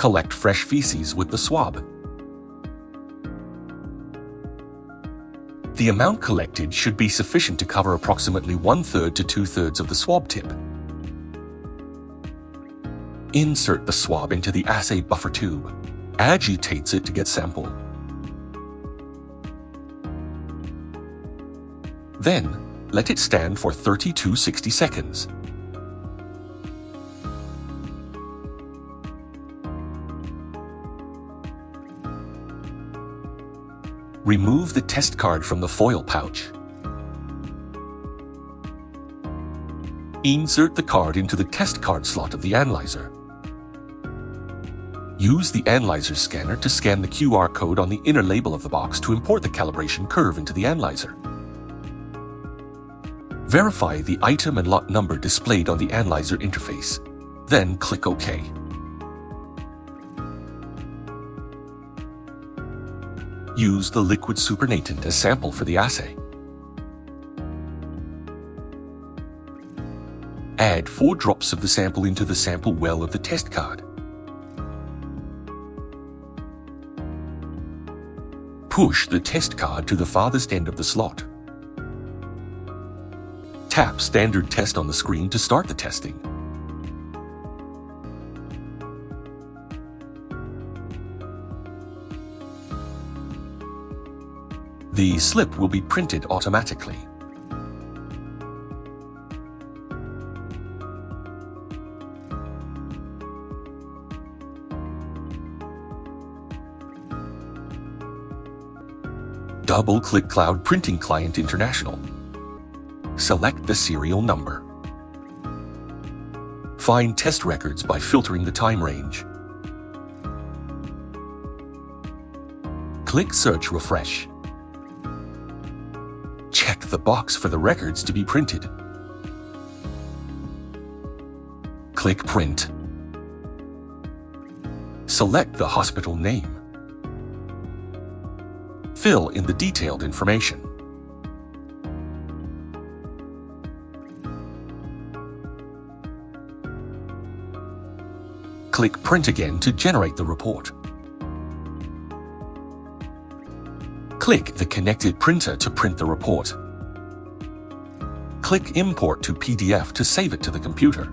Collect fresh feces with the swab. The amount collected should be sufficient to cover approximately 1/3 to 2/3 of the swab tip. Insert the swab into the assay buffer tube. Agitate it to get sample. Then, let it stand for 30 to 60 seconds. Remove the test card from the foil pouch. Insert the card into the test card slot of the analyzer. Use the analyzer scanner to scan the QR code on the inner label of the box to import the calibration curve into the analyzer. Verify the item and lot number displayed on the analyzer interface. Then click OK. Use the liquid supernatant as sample for the assay. Add 4 drops of the sample into the sample well of the test card. Push the test card to the farthest end of the slot. Tap Standard Test on the screen to start the testing. The slip will be printed automatically. Double-click Cloud Printing Client International. Select the serial number. Find test records by filtering the time range. Click Search Refresh. Check the box for the records to be printed. Click Print. Select the hospital name. Fill in the detailed information. Click Print again to generate the report. Click the connected printer to print the report. Click Import to PDF to save it to the computer.